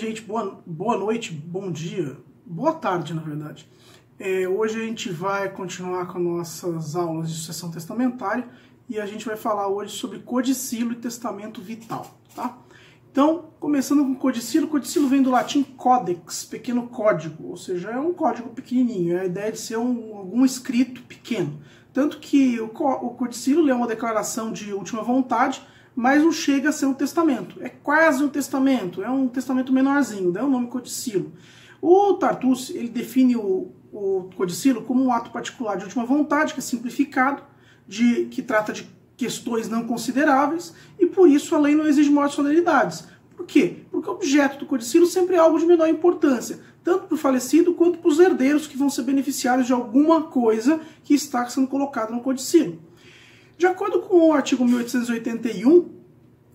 gente, boa noite, bom dia, boa tarde, na verdade. Hoje a gente vai continuar com nossas aulas de sucessão testamentária e a gente vai falar hoje sobre codicilo e testamento vital, tá? Então, começando com codicilo vem do latim codex, pequeno código, ou seja, é um código pequenininho, é a ideia de ser algum escrito pequeno. Tanto que o codicilo é uma declaração de última vontade, mas não chega a ser um testamento. É quase um testamento, é um testamento menorzinho, daí o nome codicilo. O Tartucci, ele define o codicilo como um ato particular de última vontade, que é simplificado, que trata de questões não consideráveis, e por isso a lei não exige maiores solenidades. Por quê? Porque o objeto do codicilo sempre é algo de menor importância, tanto para o falecido quanto para os herdeiros que vão ser beneficiários de alguma coisa que está sendo colocada no codicilo. De acordo com o artigo 1881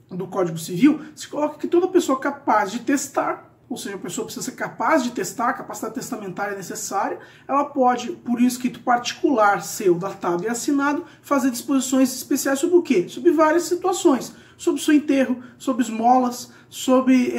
do Código Civil, se coloca que toda pessoa capaz de testar, ou seja, a pessoa precisa ser capaz de testar, a capacidade testamentária necessária, ela pode, por um escrito particular seu, datado e assinado, fazer disposições especiais sobre o quê? Sobre várias situações. Sobre o seu enterro, sobre esmolas, sobre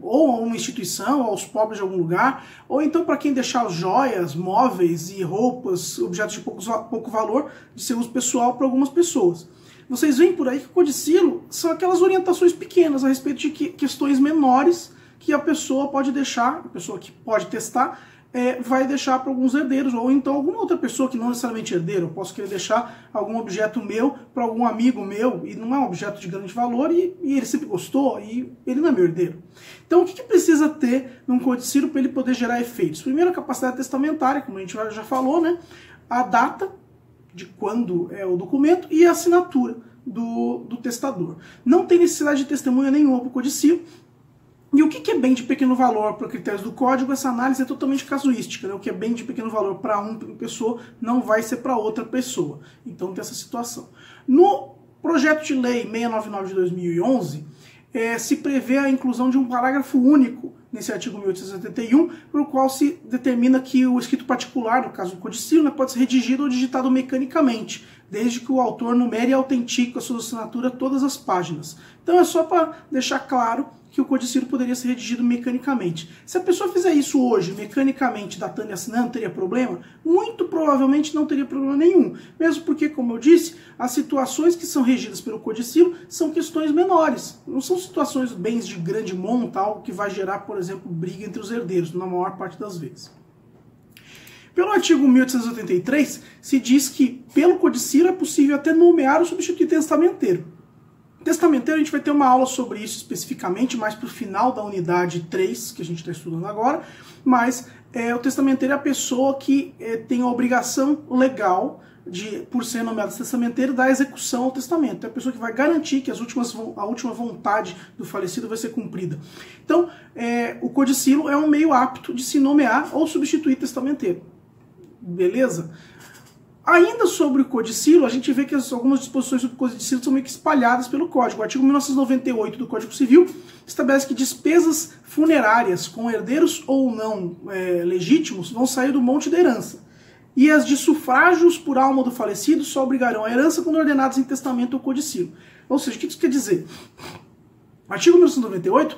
ou uma instituição, aos pobres de algum lugar, ou então para quem deixar joias, móveis e roupas, objetos de pouco valor, de seu uso pessoal para algumas pessoas. Vocês veem por aí que o codicilo são aquelas orientações pequenas a respeito de questões menores que a pessoa pode deixar, a pessoa que pode testar, vai deixar para alguns herdeiros, ou então alguma outra pessoa que não necessariamente herdeiro. Eu posso querer deixar algum objeto meu para algum amigo meu, e não é um objeto de grande valor, e ele sempre gostou, e ele não é meu herdeiro. Então o que precisa ter num codicilo para ele poder gerar efeitos? Primeiro, a capacidade testamentária, como a gente já falou, né? A data de quando é o documento e a assinatura do testador. Não tem necessidade de testemunha nenhuma para o codicilo. E o que é bem de pequeno valor para critérios do código? Essa análise é totalmente casuística, né? O que é bem de pequeno valor para uma pessoa não vai ser para outra pessoa. Então tem essa situação. No projeto de lei 699 de 2011, se prevê a inclusão de um parágrafo único nesse artigo 1871, pelo qual se determina que o escrito particular, no caso do codicilo, né, pode ser redigido ou digitado mecanicamente, desde que o autor numere e autentique com a sua assinatura todas as páginas. Então é só para deixar claro que o codicilo poderia ser redigido mecanicamente. Se a pessoa fizer isso hoje, mecanicamente, datando e assinando, teria problema? Muito provavelmente não teria problema nenhum. Mesmo porque, como eu disse, as situações que são regidas pelo codicilo são questões menores. Não são situações, bens de grande monta, algo que vai gerar, por exemplo, briga entre os herdeiros, na maior parte das vezes. Pelo artigo 1883, se diz que, pelo codicilo, é possível até nomear ou substituir testamenteiro. Testamenteiro, a gente vai ter uma aula sobre isso especificamente, mais para o final da unidade 3, que a gente está estudando agora, mas o testamenteiro é a pessoa que tem a obrigação legal, por ser nomeado testamenteiro, da execução ao testamento. É a pessoa que vai garantir que a última vontade do falecido vai ser cumprida. Então, o codicilo é um meio apto de se nomear ou substituir testamenteiro. Beleza? Ainda sobre o codicilo, a gente vê que algumas disposições sobre o codicilo são meio que espalhadas pelo Código. O artigo 1998 do Código Civil estabelece que despesas funerárias com herdeiros ou não legítimos vão sair do monte da herança. E as de sufrágios por alma do falecido só obrigarão a herança quando ordenadas em testamento ou codicilo. Ou seja, o que isso quer dizer? O artigo 1998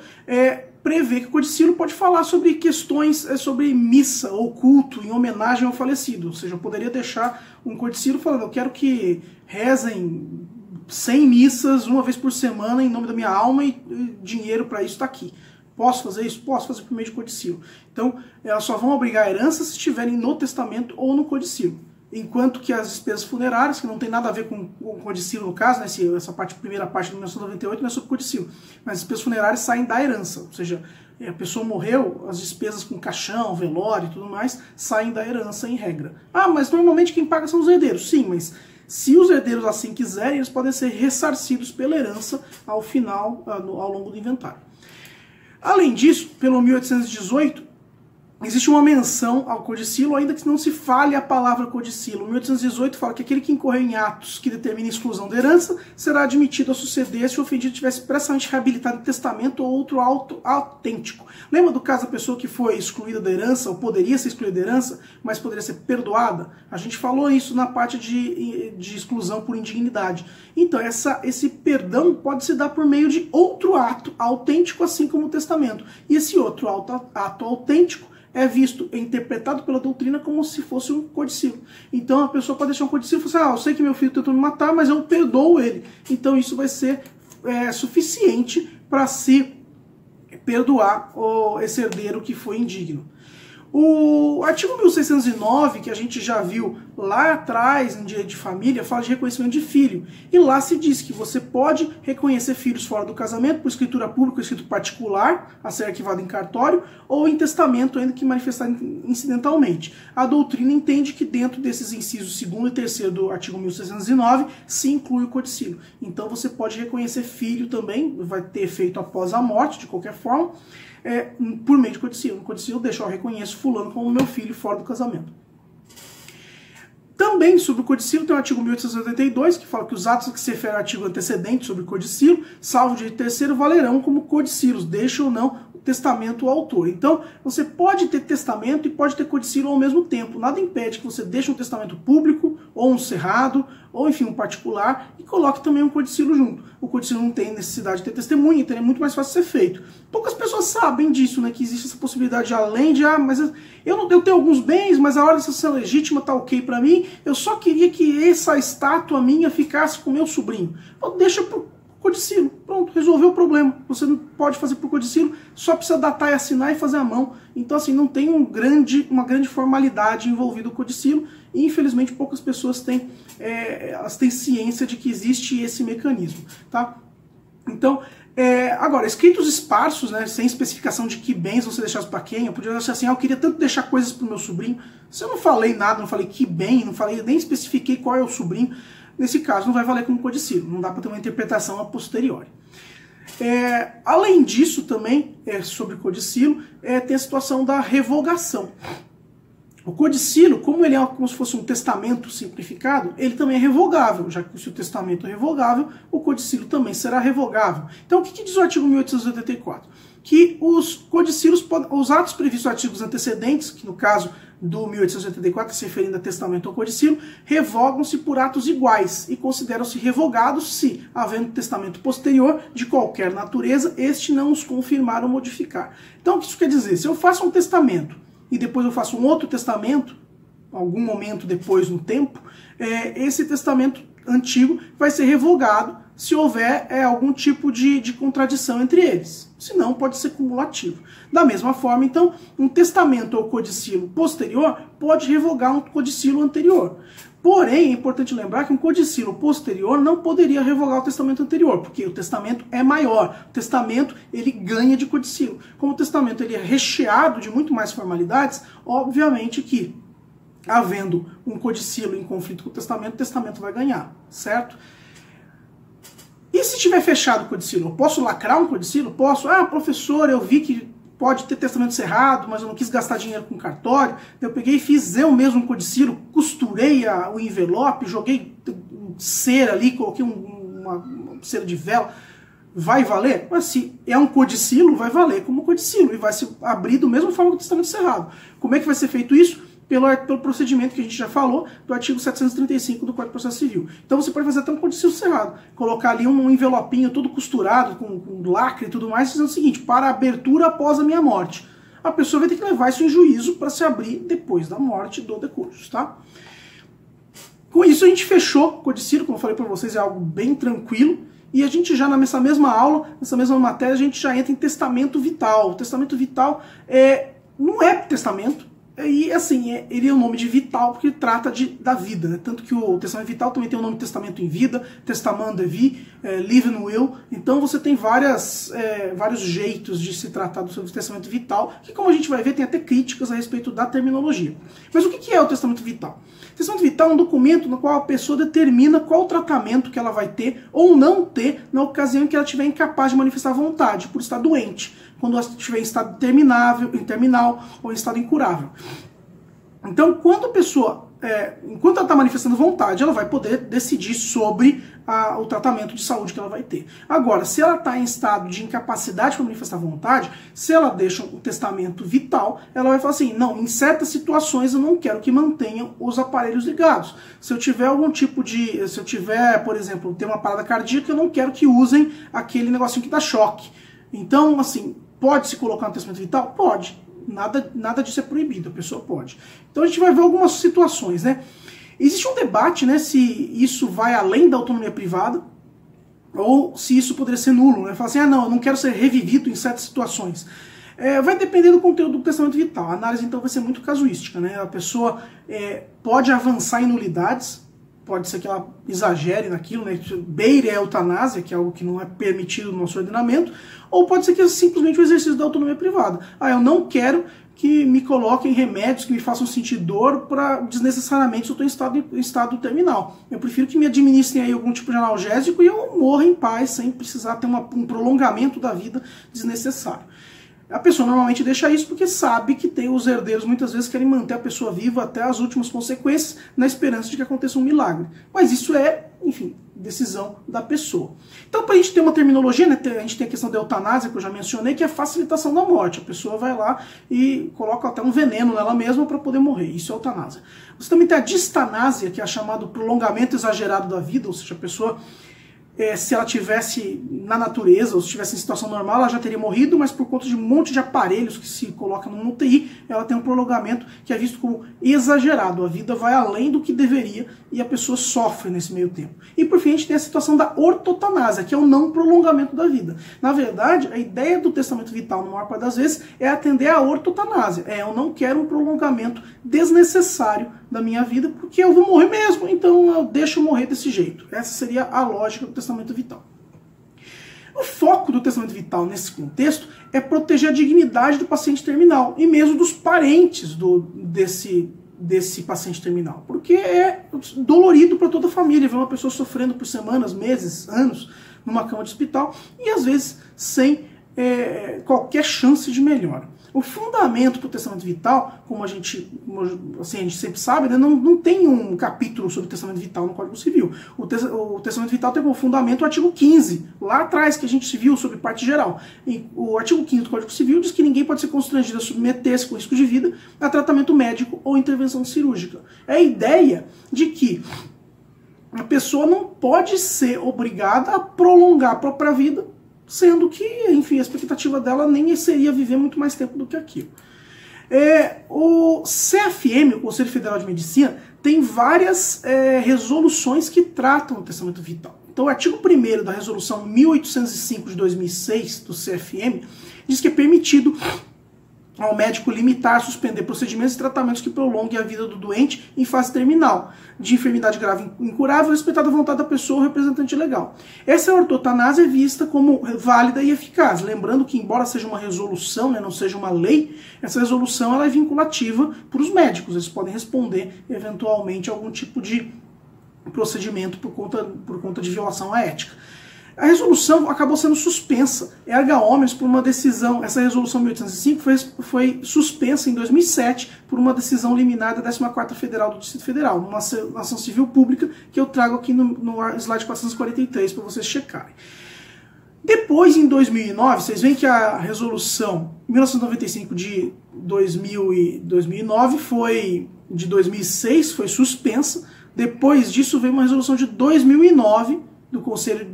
prevê que o codicilo pode falar sobre questões sobre missa ou culto em homenagem ao falecido. Ou seja, eu poderia deixar um codicilo falando: eu quero que rezem 100 missas uma vez por semana em nome da minha alma e dinheiro para isso está aqui. Posso fazer isso? Posso fazer por meio de codicilo. Então, elas só vão obrigar a herança se estiverem no testamento ou no codicilo. Enquanto que as despesas funerárias, que não tem nada a ver com o codicilo no caso, né, essa primeira parte do 1998 não é sobre codicilo, mas as despesas funerárias saem da herança, ou seja, a pessoa morreu, as despesas com caixão, velório e tudo mais saem da herança em regra. Ah, mas normalmente quem paga são os herdeiros. Sim, mas se os herdeiros assim quiserem, eles podem ser ressarcidos pela herança ao final, ao longo do inventário. Além disso, pelo 1818, existe uma menção ao codicilo, ainda que não se fale a palavra codicilo. 1818 fala que aquele que incorreu em atos que determinem exclusão da herança será admitido a suceder se o ofendido tivesse expressamente reabilitado em testamento ou outro auto autêntico. Lembra do caso da pessoa que foi excluída da herança, ou poderia ser excluída da herança, mas poderia ser perdoada? A gente falou isso na parte de exclusão por indignidade. Então, esse perdão pode se dar por meio de outro ato autêntico, assim como o testamento. E esse outro ato autêntico é visto, é interpretado pela doutrina como se fosse um codicilo. Então a pessoa pode deixar um codicilo e falar assim, eu sei que meu filho tentou me matar, mas eu perdoo ele. Então isso vai ser suficiente para se perdoar esse herdeiro que foi indigno. O artigo 1609, que a gente já viu lá atrás, em direito de família, fala de reconhecimento de filho. E lá se diz que você pode reconhecer filhos fora do casamento por escritura pública ou escrito particular, a ser arquivado em cartório, ou em testamento, ainda que manifestado incidentalmente. A doutrina entende que dentro desses incisos 2º e 3º do artigo 1609 se inclui o codicilo. Então você pode reconhecer filho também, vai ter efeito após a morte, de qualquer forma, por meio de codicilo. No codicilo deixa eu reconheço fulano como meu filho fora do casamento. Também sobre o codicilo tem o artigo 1882, que fala que os atos que se referem ao artigo antecedente sobre o codicilo, salvo direito terceiro, valerão como codicilos, deixa ou não o testamento ao autor. Então, você pode ter testamento e pode ter codicilo ao mesmo tempo. Nada impede que você deixe um testamento público, ou um cerrado, ou enfim, um particular, e coloque também um codicilo junto. O codicilo não tem necessidade de ter testemunha, então é muito mais fácil de ser feito. Poucas pessoas sabem disso, né, que existe essa possibilidade além de, mas eu tenho alguns bens, mas a hora de ser legítima tá ok pra mim, eu só queria que essa estátua minha ficasse com meu sobrinho. Então, deixa pro codicilo, pronto, resolveu o problema. Você não pode fazer por codicilo, só precisa datar e assinar e fazer à mão. Então assim, não tem uma grande formalidade envolvida o codicilo, e infelizmente poucas pessoas elas têm ciência de que existe esse mecanismo, tá? Então, agora, escritos esparsos, né, sem especificação de que bens você deixasse para quem, eu podia achar assim, eu queria tanto deixar coisas para o meu sobrinho. Se eu não falei nada, não falei que bem, nem especifiquei qual é o sobrinho, nesse caso não vai valer como codicilo, não dá para ter uma interpretação a posteriori. Além disso também, sobre codicilo, tem a situação da revogação. O codicilo, como ele é como se fosse um testamento simplificado, ele também é revogável, já que se o testamento é revogável, o codicilo também será revogável. Então o que diz o artigo 1884? Que os codicilos, os atos previstos nos artigos antecedentes, que no caso do 1884, se referindo a testamento ou codicilo, revogam-se por atos iguais e consideram-se revogados se, havendo testamento posterior de qualquer natureza, este não os confirmar ou modificar. Então o que isso quer dizer? Se eu faço um testamento e depois eu faço um outro testamento, algum momento depois no tempo, esse testamento antigo vai ser revogado se houver algum tipo de contradição entre eles. Senão pode ser cumulativo. Da mesma forma, então, um testamento ou codicilo posterior pode revogar um codicilo anterior. Porém, é importante lembrar que um codicilo posterior não poderia revogar o testamento anterior, porque o testamento é maior. O testamento, ele ganha de codicilo. Como o testamento ele é recheado de muito mais formalidades, obviamente que, havendo um codicilo em conflito com o testamento vai ganhar, certo? E se tiver fechado o codicilo? Eu posso lacrar um codicilo? Posso? Ah, professor, eu vi que pode ter testamento cerrado, mas eu não quis gastar dinheiro com cartório. Eu peguei e fiz eu mesmo um codicilo, costurei o envelope, joguei cera ali, coloquei uma cera de vela. Vai valer? Mas se é um codicilo, vai valer como codicilo e vai se abrir da mesma forma que o testamento cerrado. Como é que vai ser feito isso? Pelo procedimento que a gente já falou do artigo 735 do Código de Processo Civil. Então você pode fazer até um codicilo cerrado, colocar ali um envelopinho todo costurado, com lacre e tudo mais, dizendo o seguinte, para abertura após a minha morte. A pessoa vai ter que levar isso em juízo para se abrir depois da morte do decurso, tá? Com isso a gente fechou o codicilo, como eu falei para vocês, é algo bem tranquilo, e a gente já nessa mesma aula, nessa mesma matéria, a gente já entra em testamento vital. O testamento vital não é testamento, e assim, ele é o nome de vital porque trata da vida, né? Tanto que o testamento vital também tem o nome de testamento em vida, testamento de vie, living will. Então você tem vários jeitos de se tratar do testamento vital, que como a gente vai ver tem até críticas a respeito da terminologia. Mas o que é o testamento vital? O testamento vital é um documento no qual a pessoa determina qual o tratamento que ela vai ter ou não ter na ocasião em que ela estiver incapaz de manifestar vontade, por estar doente. quando ela estiver em estado terminal ou em estado incurável. Então, quando a pessoa, enquanto ela está manifestando vontade, ela vai poder decidir sobre o tratamento de saúde que ela vai ter. Agora, se ela está em estado de incapacidade para manifestar vontade, se ela deixa um testamento vital, ela vai falar assim, não, em certas situações eu não quero que mantenham os aparelhos ligados. Se eu tiver algum tipo de, se eu tiver, por exemplo, ter uma parada cardíaca, eu não quero que usem aquele negocinho que dá choque. Então, assim, pode-se colocar no testamento vital? Pode. Nada disso é proibido, a pessoa pode. Então a gente vai ver algumas situações, né? Existe um debate, né, se isso vai além da autonomia privada ou se isso poderia ser nulo, né? Fala assim, não, eu não quero ser revivido em certas situações. Vai depender do conteúdo do testamento vital. A análise então vai ser muito casuística, né? A pessoa pode avançar em nulidades, pode ser que ela exagere naquilo, né? Beire a eutanásia, que é algo que não é permitido no nosso ordenamento, ou pode ser que é simplesmente o exercício da autonomia privada. Eu não quero que me coloquem remédios que me façam sentir dor para desnecessariamente se eu estou em estado terminal. Eu prefiro que me administrem aí algum tipo de analgésico e eu morra em paz, sem precisar ter um prolongamento da vida desnecessário. A pessoa normalmente deixa isso porque sabe que os herdeiros muitas vezes querem manter a pessoa viva até as últimas consequências, na esperança de que aconteça um milagre. Mas isso é, enfim, decisão da pessoa. Então, para a gente ter uma terminologia, né, a gente tem a questão da eutanásia, que eu já mencionei, que é a facilitação da morte. A pessoa vai lá e coloca até um veneno nela mesma para poder morrer. Isso é eutanásia. Você também tem a distanásia, que é chamado prolongamento exagerado da vida, ou seja, a pessoa, se ela tivesse na natureza, ou se estivesse em situação normal, ela já teria morrido, mas por conta de um monte de aparelhos que se colocam no UTI, ela tem um prolongamento que é visto como exagerado. A vida vai além do que deveria e a pessoa sofre nesse meio tempo. E por fim a gente tem a situação da ortotanásia, que é o não prolongamento da vida. Na verdade, a ideia do testamento vital, na maior parte das vezes, é atender à ortotanásia. Eu não quero um prolongamento desnecessário da minha vida, porque eu vou morrer mesmo, então eu deixo morrer desse jeito. Essa seria a lógica do testamento vital. O foco do testamento vital nesse contexto é proteger a dignidade do paciente terminal e mesmo dos parentes desse paciente terminal, porque é dolorido para toda a família ver uma pessoa sofrendo por semanas, meses, anos numa cama de hospital e às vezes sem qualquer chance de melhora. O fundamento para o testamento vital, como a gente sempre sabe, né, não tem um capítulo sobre testamento vital no Código Civil. O testamento vital tem como fundamento o artigo 15, lá atrás, que a gente viu sobre parte geral. E o artigo 15 do Código Civil diz que ninguém pode ser constrangido a submeter-se com risco de vida a tratamento médico ou intervenção cirúrgica. É a ideia de que a pessoa não pode ser obrigada a prolongar a própria vida, sendo que, enfim, a expectativa dela nem seria viver muito mais tempo do que aquilo. O CFM, o Conselho Federal de Medicina, tem várias resoluções que tratam o testamento vital. Então, o artigo 1º da resolução 1805 de 2006 do CFM diz que é permitido ao médico limitar, suspender procedimentos e tratamentos que prolonguem a vida do doente em fase terminal, de enfermidade grave incurável, respeitada a vontade da pessoa ou representante legal. Essa ortotanásia é vista como válida e eficaz, lembrando que, embora seja uma resolução, né, não seja uma lei, essa resolução ela é vinculativa para os médicos, eles podem responder eventualmente a algum tipo de procedimento por conta de violação à ética. A resolução acabou sendo suspensa, erga omnes, por uma decisão. Essa resolução 1805 foi suspensa em 2007 por uma decisão liminar da 14ª Federal do Distrito Federal, numa ação civil pública que eu trago aqui no slide 443 para vocês checarem. Depois, em 2009, vocês veem que a resolução 1995 de 2009 de 2006 foi suspensa. Depois disso veio uma resolução de 2009 do Conselho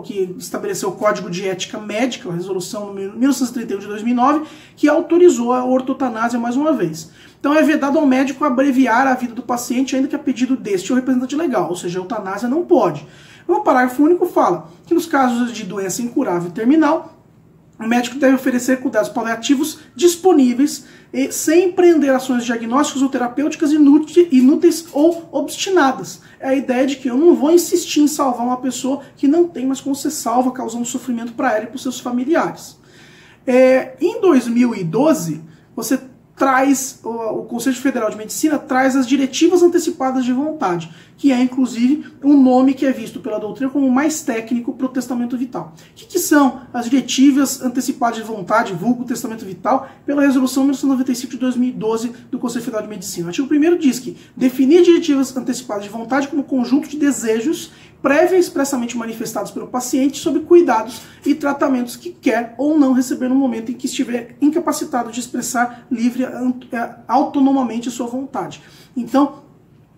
que estabeleceu o Código de Ética Médica, a resolução 1931 de 2009, que autorizou a ortotanásia mais uma vez. Então é vedado ao médico abreviar a vida do paciente, ainda que a pedido deste ou representante legal, ou seja, a eutanásia não pode. O parágrafo único fala que nos casos de doença incurável e terminal, o médico deve oferecer cuidados paliativos disponíveis sem empreender ações diagnósticas ou terapêuticas inúteis ou obstinadas. É a ideia de que eu não vou insistir em salvar uma pessoa que não tem mais como ser salva, causando sofrimento para ela e para os seus familiares. Em 2012, você traz, o Conselho Federal de Medicina traz as diretivas antecipadas de vontade, que é inclusive um nome que é visto pela doutrina como mais técnico para o testamento vital. O que são as diretivas antecipadas de vontade, vulgo testamento vital, pela resolução 1995 de 2012 do Conselho Federal de Medicina? O artigo 1º diz que definir diretivas antecipadas de vontade como conjunto de desejos prévia e expressamente manifestados pelo paciente sobre cuidados e tratamentos que quer ou não receber no momento em que estiver incapacitado de expressar livre autonomamente sua vontade. Então,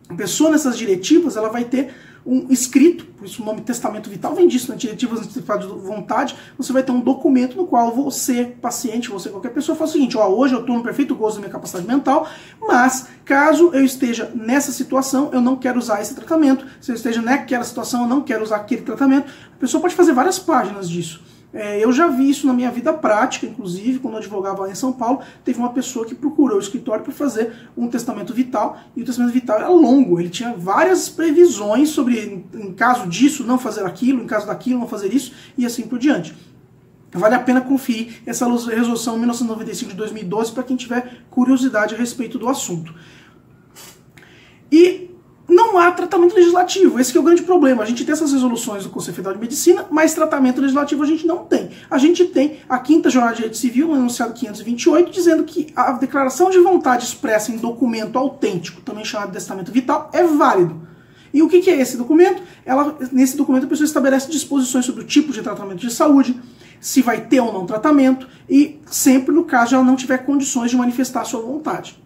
a pessoa nessas diretivas, ela vai ter um escrito, por isso o nome testamento vital vem disso, né? Diretivas antecipadas de vontade, você vai ter um documento no qual você, paciente, você, qualquer pessoa, fala o seguinte, ó, hoje eu estou no perfeito gozo da minha capacidade mental, mas caso eu esteja nessa situação, eu não quero usar esse tratamento, se eu esteja naquela situação, eu não quero usar aquele tratamento. A pessoa pode fazer várias páginas disso. Eu já vi isso na minha vida prática, inclusive, quando eu advogava lá em São Paulo, teve uma pessoa que procurou o escritório para fazer um testamento vital, e o testamento vital era longo, ele tinha várias previsões sobre, em caso disso, não fazer aquilo, em caso daquilo, não fazer isso, e assim por diante. Vale a pena conferir essa resolução 1995 de 2012 para quem tiver curiosidade a respeito do assunto. E não há tratamento legislativo, esse que é o grande problema. A gente tem essas resoluções do Conselho Federal de Medicina, mas tratamento legislativo a gente não tem. A gente tem a 5ª Jornada de Direito Civil, no enunciado 528, dizendo que a declaração de vontade expressa em documento autêntico, também chamado de testamento vital, é válido. E o que é esse documento? Nesse documento a pessoa estabelece disposições sobre o tipo de tratamento de saúde, se vai ter ou não tratamento, e sempre no caso de ela não tiver condições de manifestar a sua vontade.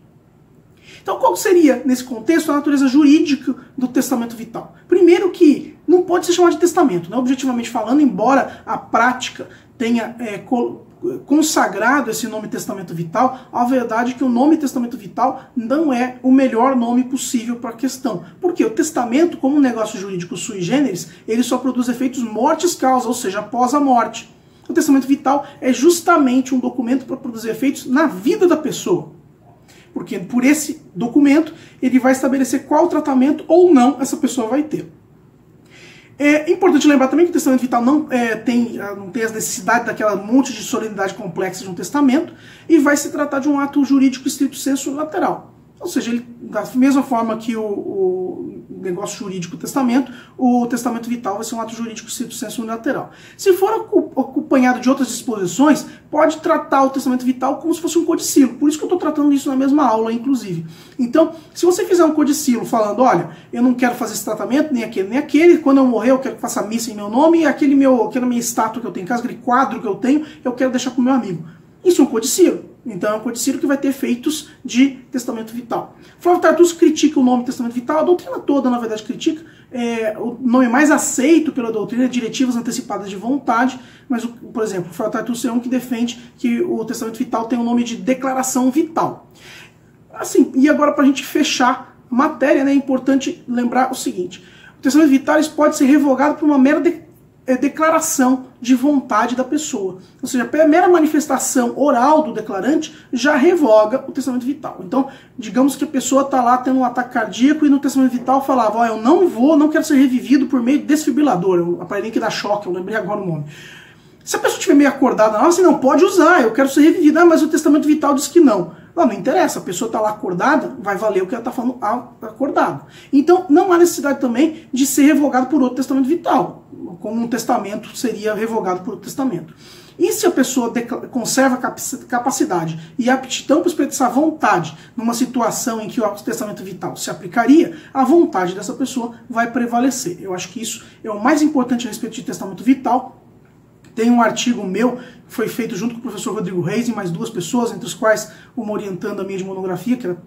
Então, qual seria, nesse contexto, a natureza jurídica do testamento vital? Primeiro que não pode ser chamado de testamento, né? Objetivamente falando, embora a prática tenha consagrado esse nome testamento vital, a verdade é que o nome testamento vital não é o melhor nome possível para a questão. Porque o testamento, como um negócio jurídico sui generis, ele só produz efeitos mortis causa, ou seja, após a morte. O testamento vital é justamente um documento para produzir efeitos na vida da pessoa. Porque por esse documento ele vai estabelecer qual tratamento ou não essa pessoa vai ter. É importante lembrar também que o testamento vital não tem as necessidades daquela monte de solenidade complexa de um testamento e vai se tratar de um ato jurídico estrito sensu unilateral. Ou seja, ele, da mesma forma que o negócio jurídico o testamento vital vai ser um ato jurídico estrito sensu unilateral. Se for acompanhado de outras disposições, pode tratar o testamento vital como se fosse um codicilo. Por isso que eu estou tratando isso na mesma aula, inclusive. Então, se você fizer um codicilo falando, olha, eu não quero fazer esse tratamento, nem aquele, quando eu morrer eu quero que faça missa em meu nome, e aquela minha estátua que eu tenho em casa, aquele quadro que eu tenho, eu quero deixar para o meu amigo. Isso é um codicilo. Então é um codicilo que vai ter efeitos de testamento vital. Flávio Tartucci critica o nome testamento vital, a doutrina toda, na verdade, critica. O nome mais aceito pela doutrina é diretivas antecipadas de vontade, mas, por exemplo, o Flávio Tartucci é um que defende que o testamento vital tem o nome de declaração vital. Assim, e agora, para a gente fechar a matéria, né, é importante lembrar o seguinte: o testamento vital pode ser revogado por uma mera declaração de vontade da pessoa. Ou seja, a mera manifestação oral do declarante já revoga o testamento vital. Então, digamos que a pessoa está lá tendo um ataque cardíaco e no testamento vital falava, ó, eu não quero ser revivido por meio de desfibrilador, o aparelhinho que dá choque, eu lembrei agora o nome. Se a pessoa estiver meio acordada, você não pode usar, eu quero ser revivida, mas o testamento vital diz que não. Não interessa, a pessoa está lá acordada, vai valer o que ela está falando acordada. Então, não há necessidade também de ser revogado por outro testamento vital, como um testamento seria revogado por outro testamento. E se a pessoa conserva capacidade e aptidão para expressar vontade numa situação em que o testamento vital se aplicaria, a vontade dessa pessoa vai prevalecer. Eu acho que isso é o mais importante a respeito de testamento vital. Tem um artigo meu que foi feito junto com o professor Rodrigo Reis e mais 2 pessoas, entre as quais uma orientando a minha de monografia, que era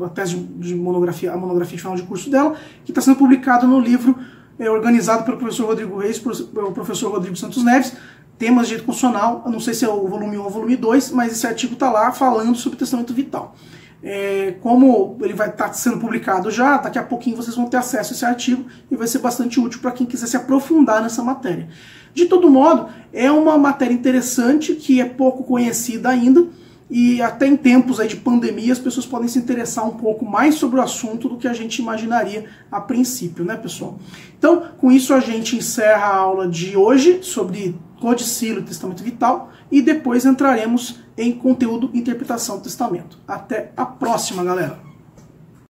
a tese de monografia, a monografia de final de curso dela, que está sendo publicado no livro organizado pelo professor Rodrigo Reis e pelo professor Rodrigo Santos Neves, Temas de Direito Constitucional, eu não sei se é o volume 1 ou o volume 2, mas esse artigo está lá falando sobre testamento vital. Como ele vai estar sendo publicado já, daqui a pouquinho vocês vão ter acesso a esse artigo e vai ser bastante útil para quem quiser se aprofundar nessa matéria. De todo modo, é uma matéria interessante que é pouco conhecida ainda e até em tempos aí de pandemia as pessoas podem se interessar um pouco mais sobre o assunto do que a gente imaginaria a princípio, né, pessoal? Então, com isso a gente encerra a aula de hoje sobre codicilo e testamento vital, e depois entraremos em conteúdo interpretação do testamento. Até a próxima, galera!